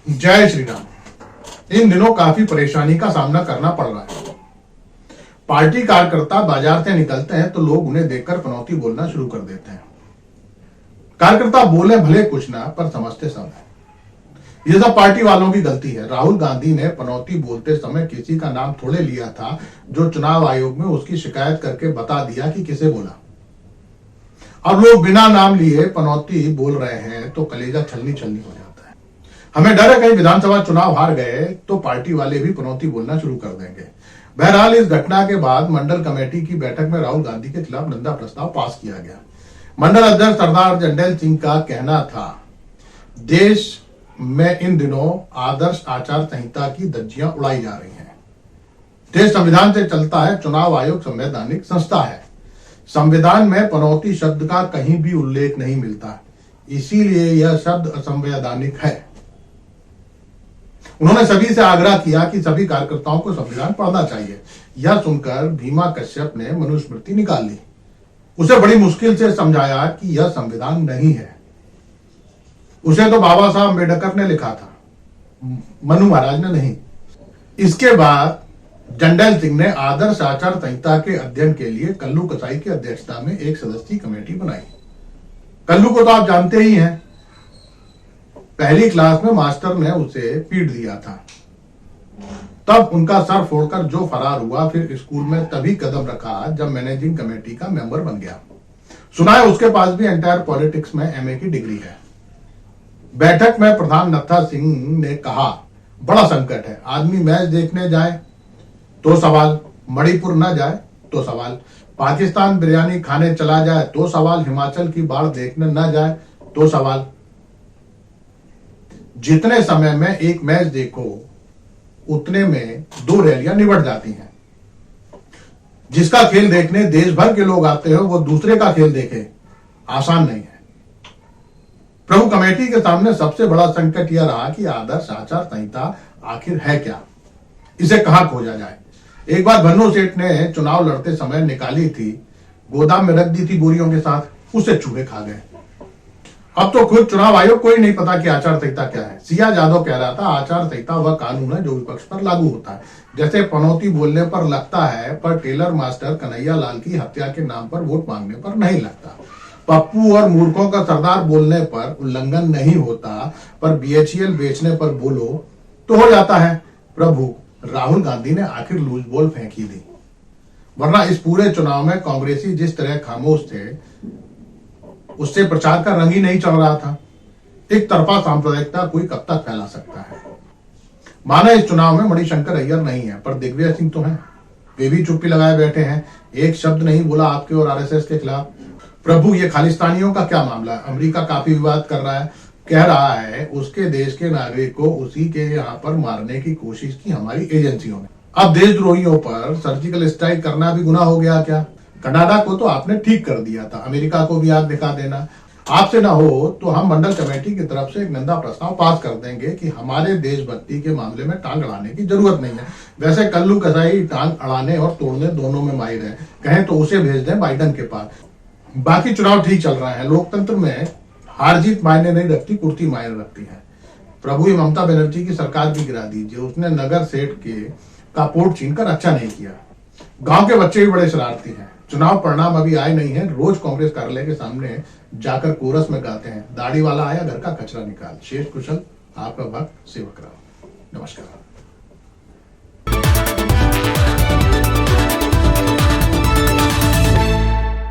जय श्री राम। इन दिनों काफी परेशानी का सामना करना पड़ रहा है। पार्टी कार्यकर्ता बाजार से निकलते हैं तो लोग उन्हें देखकर पनौती बोलना शुरू कर देते हैं। कार्यकर्ता बोले भले कुछ ना, पर समझते सब है। यह सब पार्टी वालों की गलती है। राहुल गांधी ने पनौती बोलते समय किसी का नाम थोड़े लिया था, जो चुनाव आयोग में उसकी शिकायत करके बता दिया कि किसे बोला। अब लोग बिना नाम लिए पनौती बोल रहे हैं तो कलेजा छलनी छलनी हो जाता है। हमें डर है कहीं विधानसभा चुनाव हार गए तो पार्टी वाले भी पनौती बोलना शुरू कर देंगे। बहरहाल इस घटना के बाद मंडल कमेटी की बैठक में राहुल गांधी के खिलाफ निंदा प्रस्ताव पास किया गया। मंडल अध्यक्ष सरदार जंडेल सिंह का कहना था, देश में इन दिनों आदर्श आचार संहिता की धज्जियां उड़ाई जा रही हैं। देश संविधान से चलता है, चुनाव आयोग संवैधानिक संस्था है। संविधान में पनौती शब्द का कहीं भी उल्लेख नहीं मिलता, इसीलिए यह शब्द असंवैधानिक है। उन्होंने सभी से आग्रह किया कि सभी कार्यकर्ताओं को संविधान पढ़ना चाहिए। यह सुनकर भीमा कश्यप ने मनुस्मृति निकाल ली। उसे बड़ी मुश्किल से समझाया कि यह संविधान नहीं है, उसे तो बाबा साहब अम्बेडकर ने लिखा था, मनु महाराज ने नहीं। इसके बाद जंडेल सिंह ने आदर्श आचार संहिता के अध्ययन के लिए कल्लू कसाई की अध्यक्षता में एक सदस्यीय कमेटी बनाई। कल्लू को तो आप जानते ही हैं, पहली क्लास में मास्टर ने उसे पीट दिया था, तब उनका सर फोड़कर जो फरार हुआ, फिर स्कूल में तभी कदम रखा जब मैनेजिंग कमेटी का मेंबर बन गया। सुना है उसके पास भी एंटायर पॉलिटिक्स में एमए की डिग्री है। बैठक में प्रधान नत्था सिंह ने कहा, बड़ा संकट है। आदमी मैच देखने जाए तो सवाल, मणिपुर न जाए तो सवाल, पाकिस्तान बिरयानी खाने चला जाए तो सवाल, हिमाचल की बाढ़ देखने न जाए तो सवाल। जितने समय में एक मैच देखो उतने में 2 रैलियां निबट जाती हैं। जिसका खेल देखने देश भर के लोग आते हो, वो दूसरे का खेल देखे, आसान नहीं है। प्रभु, कमेटी के सामने सबसे बड़ा संकट यह रहा कि आदर्श आचार संहिता आखिर है क्या, इसे कहां खोजा जाए। एक बार भन्नू सेठ ने चुनाव लड़ते समय निकाली थी, गोदाम में रख दी थी बोरियों के साथ, उसे चूहे खा गए। अब तो खुद चुनाव आयोग को ही नहीं पता कि आचार संहिता क्या है। सिया यादव कह रहा था, आचार संहिता वह कानून है जो विपक्ष पर लागू होता है। जैसे पनौती बोलने पर लगता है, पर टेलर मास्टर कन्हैया लाल की हत्या के नाम पर वोट मांगने पर नहीं लगता। पप्पू और मूर्खों का सरदार बोलने पर उल्लंघन नहीं होता, पर बीएचईएल बेचने पर बोलो तो हो जाता है। प्रभु, राहुल गांधी ने आखिर लूज बॉल फेंकी दी, वरना इस पूरे चुनाव में कांग्रेसी जिस तरह खामोश थे, उससे प्रचार का रंग ही नहीं चल रहा था। एक तरफा सांप्रदायिकता कोई कब तक फैला सकता है। माना इस चुनाव में मणिशंकर अय्यर नहीं है, पर दिग्विजय सिंह तो हैं। वे भी चुप्पी लगाए बैठे हैं, एक शब्द नहीं बोला आपके और आरएसएस के खिलाफ। प्रभु, ये खालिस्तानियों का क्या मामला है? अमेरिका काफी विवाद कर रहा है, कह रहा है उसके देश के नागरिक को उसी के यहाँ पर मारने की कोशिश की हमारी एजेंसियों ने। अब देशद्रोहियों पर सर्जिकल स्ट्राइक करना भी गुनाह हो गया क्या? कनाडा को तो आपने ठीक कर दिया था, अमेरिका को भी आग दिखा देना। आपसे ना हो तो हम मंडल कमेटी की तरफ से एक निंदा प्रस्ताव पास कर देंगे कि हमारे देशभक्ति के मामले में टांग अड़ाने की जरूरत नहीं है। वैसे कल्लू कसाई टांग अड़ाने और तोड़ने दोनों में माहिर है, कहें तो उसे भेज दें बाइडन के पास। बाकी चुनाव ठीक चल रहा है। लोकतंत्र में हार जीत मायने नहीं रखती, कुर्ती मायने रखती है। प्रभु, ये ममता बनर्जी की सरकार भी गिरा दीजिए। उसने नगर सेठ का पोर्ट छीनकर अच्छा नहीं किया। गांव के बच्चे भी बड़े शरारती हैं। चुनाव परिणाम अभी आए नहीं है, रोज कांग्रेस कार्यालय के सामने जाकर कोरस में गाते हैं, दाढ़ी वाला आया घर का कचरा निकाल। शेष कुशल आपका भक्त सेवक राम। नमस्कार।